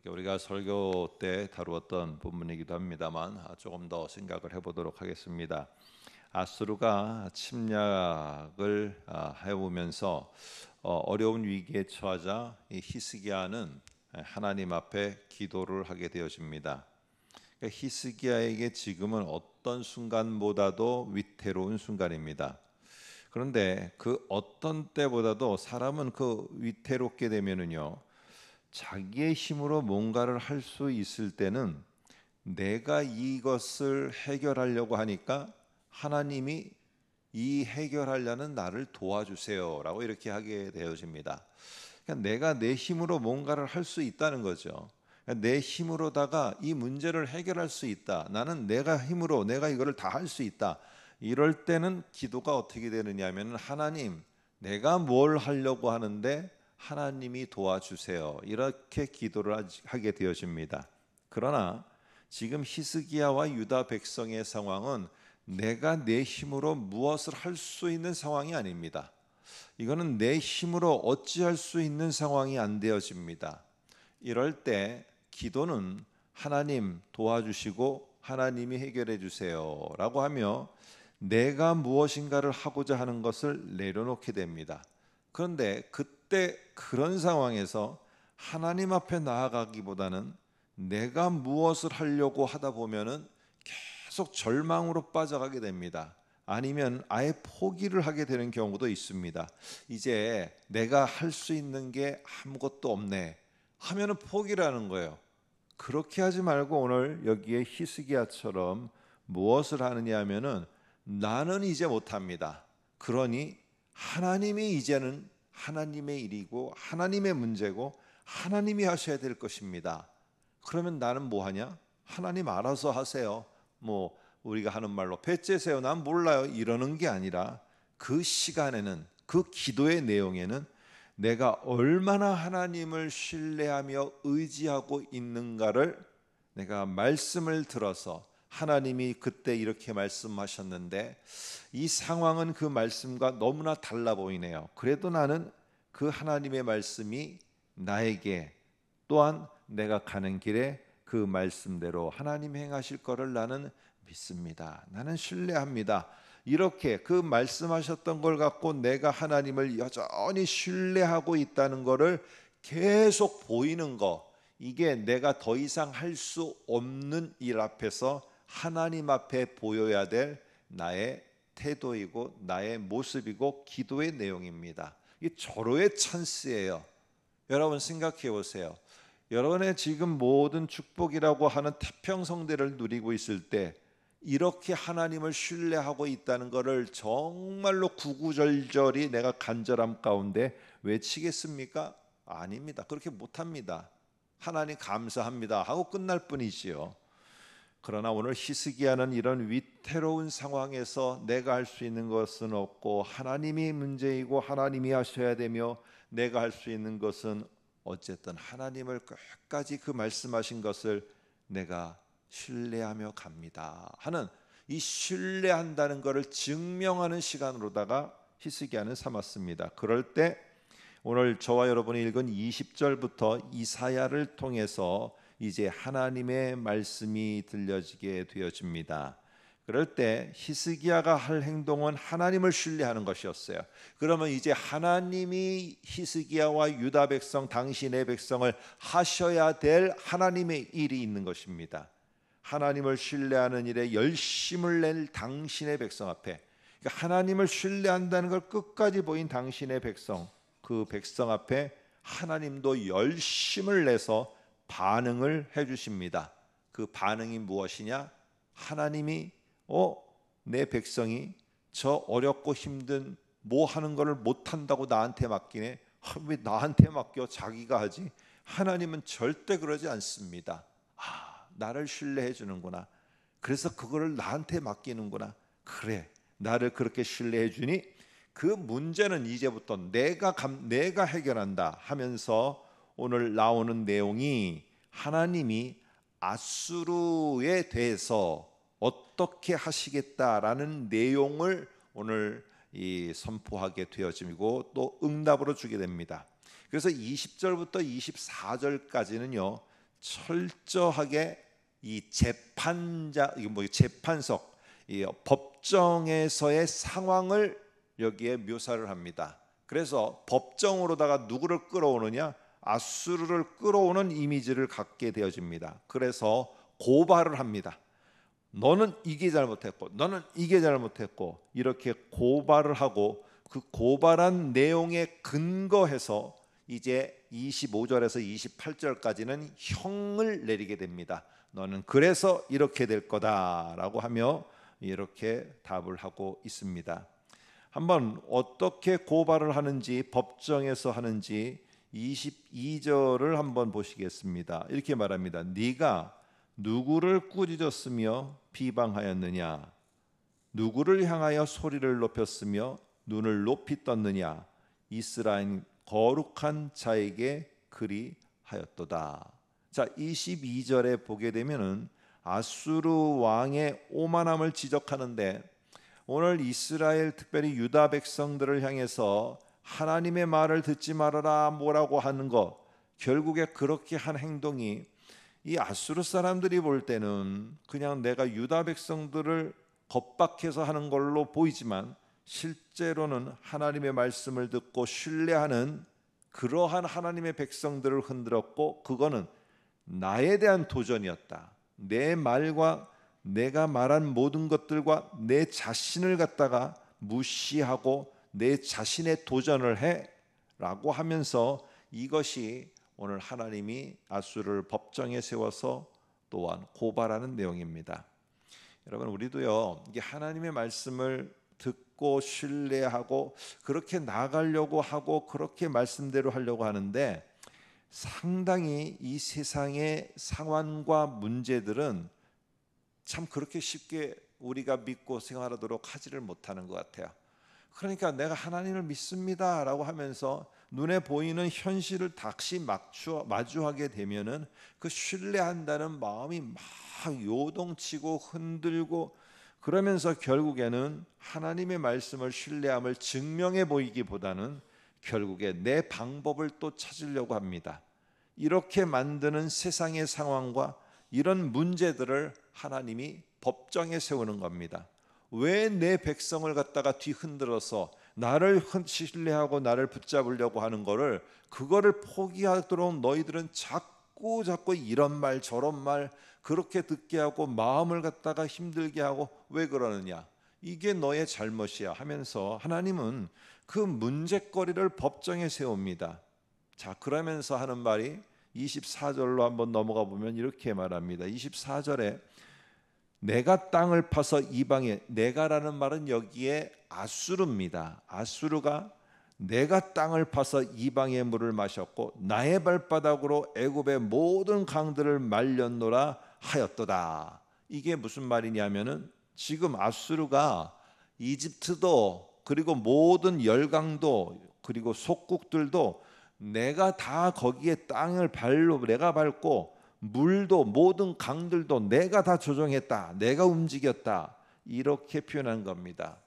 이렇게 우리가 설교 때 다루었던 부분이기도 합니다만 조금 더 생각을 해보도록 하겠습니다. 아수르가 침략을 해오면서 어려운 위기에 처하자 이 히스기야는 하나님 앞에 기도를 하게 되어집니다. 그러니까 히스기야에게 지금은 어떤 순간보다도 위태로운 순간입니다. 그런데 그 어떤 때보다도 사람은 그 위태롭게 되면은요, 자기의 힘으로 뭔가를 할 수 있을 때는 내가 이것을 해결하려고 하니까 하나님이 이 해결하려는 나를 도와주세요라고 이렇게 하게 되어집니다. 그러니까 내가 내 힘으로 뭔가를 할 수 있다는 거죠. 그러니까 내 힘으로다가 이 문제를 해결할 수 있다. 나는 내가 힘으로 내가 이거를 다 할 수 있다. 이럴 때는 기도가 어떻게 되느냐면, 하나님, 내가 뭘 하려고 하는데 하나님이 도와주세요, 이렇게 기도를 하게 되어집니다. 그러나 지금 히스기야와 유다 백성의 상황은 내가 내 힘으로 무엇을 할 수 있는 상황이 아닙니다. 이거는 내 힘으로 어찌할 수 있는 상황이 안 되어집니다. 이럴 때 기도는 하나님 도와주시고 하나님이 해결해 주세요 라고 하며 내가 무엇인가를 하고자 하는 것을 내려놓게 됩니다. 그런데 그때 그런 상황에서 하나님 앞에 나아가기보다는 내가 무엇을 하려고 하다 보면은 계속 절망으로 빠져가게 됩니다. 아니면 아예 포기를 하게 되는 경우도 있습니다. 이제 내가 할 수 있는 게 아무것도 없네 하면은 포기를 하는 거예요. 그렇게 하지 말고 오늘 여기에 히스기야처럼 무엇을 하느냐 하면은, 나는 이제 못합니다. 그러니 하나님이 이제는 하나님의 일이고 하나님의 문제고 하나님이 하셔야 될 것입니다. 그러면 나는 뭐 하냐? 하나님 알아서 하세요. 뭐 우리가 하는 말로 배째세요, 난 몰라요, 이러는 게 아니라 그 시간에는, 그 기도의 내용에는 내가 얼마나 하나님을 신뢰하며 의지하고 있는가를 내가 말씀을 들어서, 하나님이 그때 이렇게 말씀하셨는데 이 상황은 그 말씀과 너무나 달라 보이네요. 그래도 나는 그 하나님의 말씀이 나에게, 또한 내가 가는 길에 그 말씀대로 하나님 행하실 거를 나는 믿습니다. 나는 신뢰합니다. 이렇게 그 말씀하셨던 걸 갖고 내가 하나님을 여전히 신뢰하고 있다는 거를 계속 보이는 거, 이게 내가 더 이상 할 수 없는 일 앞에서 하나님 앞에 보여야 될 나의 태도이고 나의 모습이고 기도의 내용입니다. 이게 절호의 찬스예요. 여러분 생각해 보세요. 여러분의 지금 모든 축복이라고 하는 태평성대를 누리고 있을 때 이렇게 하나님을 신뢰하고 있다는 것을 정말로 구구절절히 내가 간절함 가운데 외치겠습니까? 아닙니다. 그렇게 못합니다. 하나님 감사합니다 하고 끝날 뿐이지요. 그러나 오늘 히스기야는 이런 위태로운 상황에서 내가 할 수 있는 것은 없고 하나님이 문제이고 하나님이 하셔야 되며, 내가 할 수 있는 것은 어쨌든 하나님을 끝까지 그 말씀하신 것을 내가 신뢰하며 갑니다 하는, 이 신뢰한다는 것을 증명하는 시간으로다가 히스기야는 삼았습니다. 그럴 때 오늘 저와 여러분이 읽은 20절부터 이사야를 통해서 이제 하나님의 말씀이 들려지게 되어집니다. 그럴 때 히스기야가 할 행동은 하나님을 신뢰하는 것이었어요. 그러면 이제 하나님이 히스기야와 유다 백성, 당신의 백성을 하셔야 될 하나님의 일이 있는 것입니다. 하나님을 신뢰하는 일에 열심을 낼 당신의 백성 앞에, 그러니까 하나님을 신뢰한다는 걸 끝까지 보인 당신의 백성, 그 백성 앞에 하나님도 열심을 내서 반응을 해주십니다. 그 반응이 무엇이냐? 하나님이 내 백성이 저 어렵고 힘든 뭐 하는 거를 못한다고 나한테 맡기네. 왜 나한테 맡겨? 자기가 하지. 하나님은 절대 그러지 않습니다. 나를 신뢰해 주는구나. 그래서 그거를 나한테 맡기는구나. 그래, 나를 그렇게 신뢰해 주니 그 문제는 이제부터 내가 해결한다 하면서 오늘 나오는 내용이 하나님이 아수르에 대해서 어떻게 하시겠다라는 내용을 오늘 선포하게 되어지고 또 응답으로 주게 됩니다. 그래서 20절부터 24절까지는요 철저하게 이 재판석, 이 법정에서의 상황을 여기에 묘사를 합니다. 그래서 법정으로다가 누구를 끌어오느냐? 아수르를 끌어오는 이미지를 갖게 되어집니다. 그래서 고발을 합니다. 너는 이게 잘못했고 너는 이게 잘못했고, 이렇게 고발을 하고 그 고발한 내용에 근거해서 이제 25절에서 28절까지는 형을 내리게 됩니다. 너는 그래서 이렇게 될 거다라고 하며 이렇게 답을 하고 있습니다. 한번 어떻게 고발을 하는지, 법정에서 하는지 22절을 한번 보시겠습니다. 이렇게 말합니다. 네가 누구를 꾸짖었으며 비방하였느냐? 누구를 향하여 소리를 높였으며 눈을 높이 떴느냐? 이스라엘 거룩한 자에게 그리하였도다. 자, 22절에 보게 되면은 아수르 왕의 오만함을 지적하는데, 오늘 이스라엘, 특별히 유다 백성들을 향해서 하나님의 말을 듣지 말아라 뭐라고 하는 것, 결국에 그렇게 한 행동이 이 아수르 사람들이 볼 때는 그냥 내가 유다 백성들을 겁박해서 하는 걸로 보이지만, 실제로는 하나님의 말씀을 듣고 신뢰하는 그러한 하나님의 백성들을 흔들었고, 그거는 나에 대한 도전이었다. 내 말과 내가 말한 모든 것들과 내 자신을 갖다가 무시하고 내 자신의 도전을 해 라고 하면서, 이것이 오늘 하나님이 아수르를 법정에 세워서 또한 고발하는 내용입니다. 여러분, 우리도요, 이게 하나님의 말씀을 듣고 신뢰하고 그렇게 나가려고 하고 그렇게 말씀대로 하려고 하는데, 상당히 이 세상의 상황과 문제들은 참 그렇게 쉽게 우리가 믿고 생활하도록 하지를 못하는 것 같아요. 그러니까 내가 하나님을 믿습니다 라고 하면서 눈에 보이는 현실을 다시 마주하게 되면은 그 신뢰한다는 마음이 막 요동치고 흔들고, 그러면서 결국에는 하나님의 말씀을 신뢰함을 증명해 보이기보다는 결국에 내 방법을 또 찾으려고 합니다. 이렇게 만드는 세상의 상황과 이런 문제들을 하나님이 법정에 세우는 겁니다. 왜 내 백성을 갖다가 뒤흔들어서 나를 신뢰하고 나를 붙잡으려고 하는 거를, 그거를 포기하도록 너희들은 자꾸 이런 말 저런 말 그렇게 듣게 하고 마음을 갖다가 힘들게 하고 왜 그러느냐? 이게 너의 잘못이야 하면서 하나님은 그 문제거리를 법정에 세웁니다. 자, 그러면서 하는 말이 24절로 한번 넘어가 보면 이렇게 말합니다. 24절에 내가 땅을 파서 이방에, 내가라는 말은 여기에 아수르입니다. 아수르가 내가 땅을 파서 이방의 물을 마셨고 나의 발바닥으로 애굽의 모든 강들을 말렸노라 하였도다. 이게 무슨 말이냐면은, 지금 아수르가 이집트도 그리고 모든 열강도 그리고 속국들도 내가 다 거기에 땅을 발로 내가 밟고 물도 모든 강들도 내가 다 조정했다, 내가 움직였다, 이렇게 표현한 겁니다.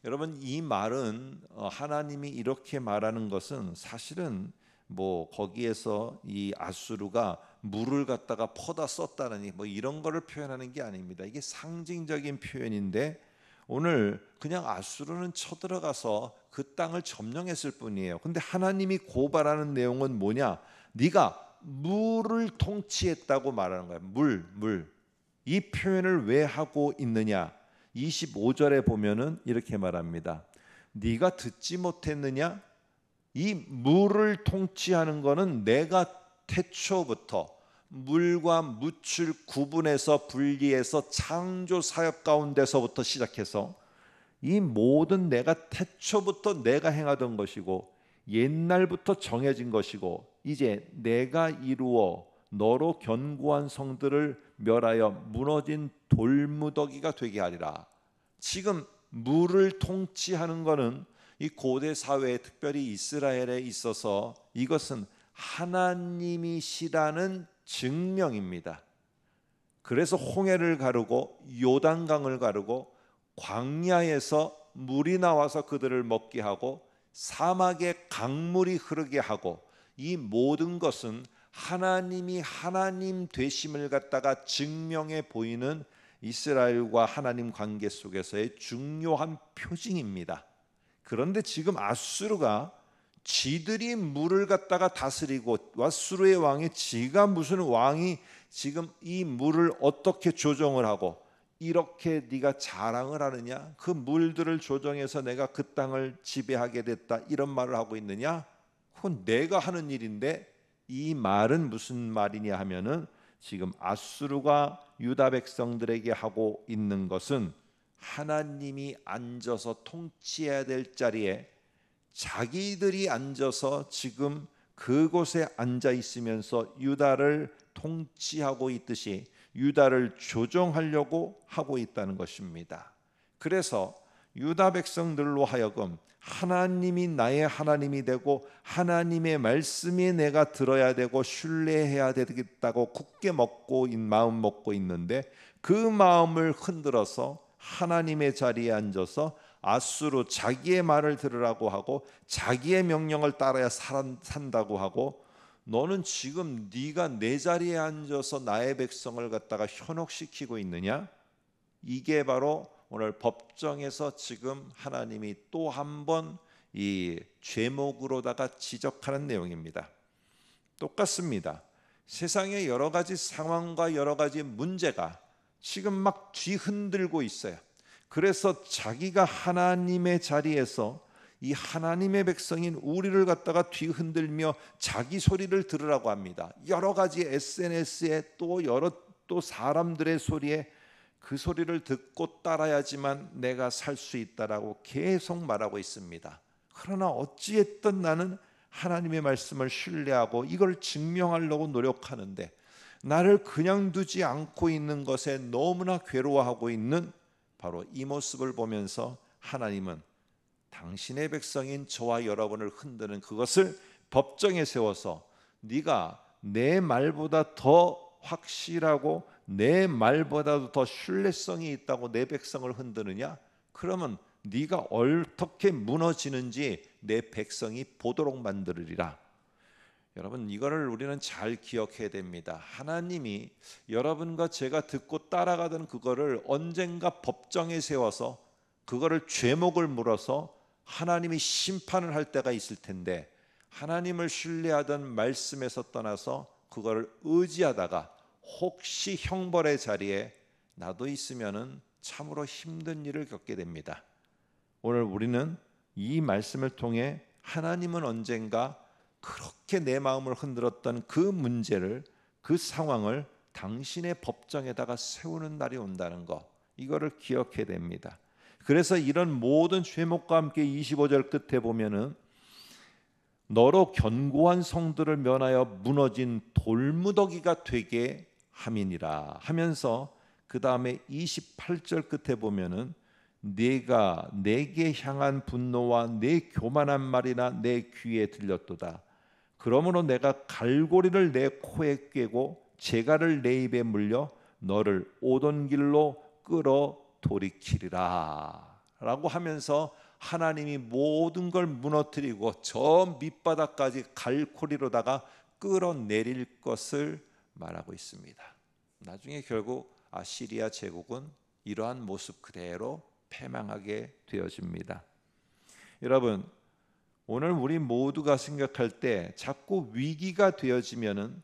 여러분, 이 말은 하나님이 이렇게 말하는 것은 사실은 뭐 거기에서 이 아수르가 물을 갖다가 퍼다 썼다느니 뭐 이런 거를 표현하는 게 아닙니다. 이게 상징적인 표현인데, 오늘 그냥 아수르는 쳐들어가서 그 땅을 점령했을 뿐이에요. 근데 하나님이 고발하는 내용은 뭐냐? 네가 물을 통치했다고 말하는 거예요. 물. 이 표현을 왜 하고 있느냐? 25절에 보면은 이렇게 말합니다. 네가 듣지 못했느냐? 이 물을 통치하는 거는 내가 태초부터 물과 묻을 구분해서 분리해서 창조 사역 가운데서부터 시작해서 이 모든 내가 태초부터 내가 행하던 것이고 옛날부터 정해진 것이고, 이제 내가 이루어 너로 견고한 성들을 멸하여 무너진 돌무더기가 되게 하리라. 지금 물을 통치하는 것은 이 고대 사회에, 특별히 이스라엘에 있어서 이것은 하나님이시라는 증명입니다. 그래서 홍해를 가르고 요단강을 가르고 광야에서 물이 나와서 그들을 먹게 하고 사막에 강물이 흐르게 하고, 이 모든 것은 하나님이 하나님 되심을 갖다가 증명해 보이는 이스라엘과 하나님 관계 속에서의 중요한 표징입니다. 그런데 지금 아수르가 지들이 물을 갖다가 다스리고 아수르의 왕이 지가 무슨 왕이 지금 이 물을 어떻게 조정을 하고 이렇게 네가 자랑을 하느냐? 그 물들을 조정해서 내가 그 땅을 지배하게 됐다 이런 말을 하고 있느냐? 그건 내가 하는 일인데 이 말은 무슨 말이냐 하면은 지금 아수르가 유다 백성들에게 하고 있는 것은 하나님이 앉아서 통치해야 될 자리에 자기들이 앉아서 지금 그곳에 앉아 있으면서 유다를 통치하고 있듯이 유다를 조정하려고 하고 있다는 것입니다. 그래서 유다 백성들로 하여금 하나님이 나의 하나님이 되고 하나님의 말씀이 내가 들어야 되고 신뢰해야 되겠다고 굳게 마음 먹고 있는데 그 마음을 흔들어서 하나님의 자리에 앉아서 아수르 자기의 말을 들으라고 하고 자기의 명령을 따라야 산다고 하고 너는 지금 네가 내 자리에 앉아서 나의 백성을 갖다가 현혹시키고 있느냐? 이게 바로 오늘 법정에서 지금 하나님이 또 한 번 이 죄목으로다가 지적하는 내용입니다. 똑같습니다. 세상에 여러 가지 상황과 여러 가지 문제가 지금 막 뒤흔들고 있어요. 그래서 자기가 하나님의 자리에서 이 하나님의 백성인 우리를 갖다가 뒤흔들며 자기 소리를 들으라고 합니다. 여러 가지 SNS에 또 사람들의 소리에 그 소리를 듣고 따라야지만 내가 살 수 있다라고 계속 말하고 있습니다. 그러나 어찌했든 나는 하나님의 말씀을 신뢰하고 이걸 증명하려고 노력하는데 나를 그냥 두지 않고 있는 것에 너무나 괴로워하고 있는 바로 이 모습을 보면서 하나님은 당신의 백성인 저와 여러분을 흔드는 그것을 법정에 세워서 네가 내 말보다 더 확실하고 내 말보다도 더 신뢰성이 있다고 내 백성을 흔드느냐? 그러면 네가 어떻게 무너지는지 내 백성이 보도록 만들으리라. 여러분 이거를 우리는 잘 기억해야 됩니다. 하나님이 여러분과 제가 듣고 따라가던 그거를 언젠가 법정에 세워서 그거를 죄목을 물어서 하나님이 심판을 할 때가 있을 텐데 하나님을 신뢰하던 말씀에서 떠나서 그거를 의지하다가 혹시 형벌의 자리에 나도 있으면은 참으로 힘든 일을 겪게 됩니다. 오늘 우리는 이 말씀을 통해 하나님은 언젠가 그렇게 내 마음을 흔들었던 그 문제를 그 상황을 당신의 법정에다가 세우는 날이 온다는 거 이거를 기억해야 됩니다. 그래서 이런 모든 죄목과 함께 25절 끝에 보면은 너로 견고한 성들을 면하여 무너진 돌무더기가 되게 함이니라 하면서 그 다음에 28절 끝에 보면은 네가 내게 향한 분노와 내 교만한 말이나 내 귀에 들렸도다. 그러므로 내가 갈고리를 내 코에 꿰고 재갈을 내 입에 물려 너를 오던 길로 끌어 돌이키리라 라고 하면서 하나님이 모든 걸 무너뜨리고 저 밑바닥까지 갈고리로다가 끌어내릴 것을 말하고 있습니다. 나중에 결국 아시리아 제국은 이러한 모습 그대로 패망하게 되어집니다. 여러분 오늘 우리 모두가 생각할 때 자꾸 위기가 되어지면은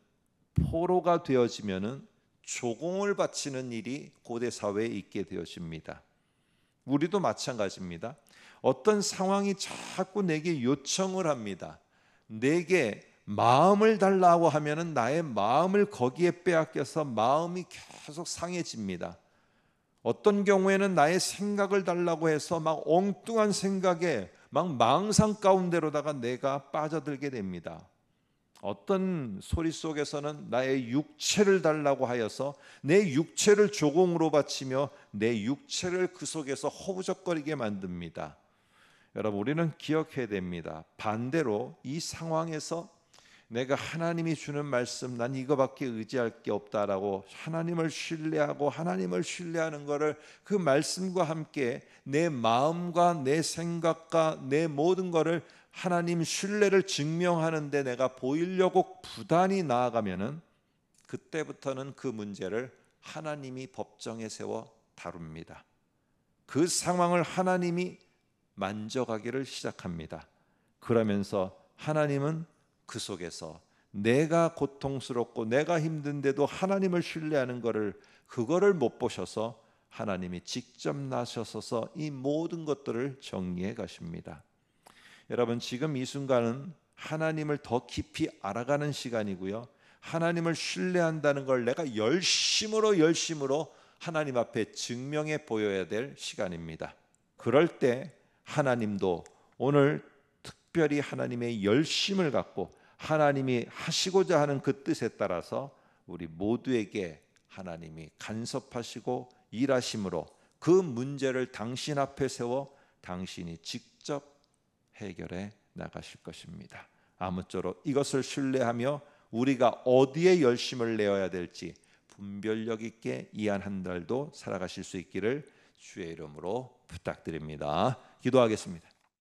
포로가 되어지면은 조공을 바치는 일이 고대 사회에 있게 되어집니다. 우리도 마찬가지입니다. 어떤 상황이 자꾸 내게 요청을 합니다. 내게 마음을 달라고 하면은 나의 마음을 거기에 빼앗겨서 마음이 계속 상해집니다. 어떤 경우에는 나의 생각을 달라고 해서 막 엉뚱한 생각에 막 망상 가운데로다가 내가 빠져들게 됩니다. 어떤 소리 속에서는 나의 육체를 달라고 하여서 내 육체를 조공으로 바치며 내 육체를 그 속에서 허우적거리게 만듭니다. 여러분 우리는 기억해야 됩니다. 반대로 이 상황에서 내가 하나님이 주는 말씀 난 이거밖에 의지할 게 없다라고 하나님을 신뢰하고 하나님을 신뢰하는 것을 그 말씀과 함께 내 마음과 내 생각과 내 모든 것을 하나님 신뢰를 증명하는데 내가 보이려고 부단히 나아가면은 그때부터는 그 문제를 하나님이 법정에 세워 다룹니다. 그 상황을 하나님이 만져가기를 시작합니다. 그러면서 하나님은 그 속에서 내가 고통스럽고 내가 힘든데도 하나님을 신뢰하는 그거를 못 보셔서 하나님이 직접 나서셔서 이 모든 것들을 정리해 가십니다. 여러분, 지금 이 순간은 하나님을 더 깊이 알아가는 시간이고요. 하나님을 신뢰한다는 걸 내가 열심으로 하나님 앞에 증명해 보여야 될 시간입니다. 그럴 때 하나님도 오늘 특별히 하나님의 열심을 갖고 하나님이 하시고자 하는 그 뜻에 따라서 우리 모두에게 하나님이 간섭하시고 일하심으로 그 문제를 당신 앞에 세워 당신이 직접 해결해 나가실 것입니다. 아무쪼록 이것을 신뢰하며 우리가 어디에 열심을 내어야 될지 분별력 있게 이 한 달도 살아가실 수 있기를 주의 이름으로 부탁드립니다. 기도하겠습니다.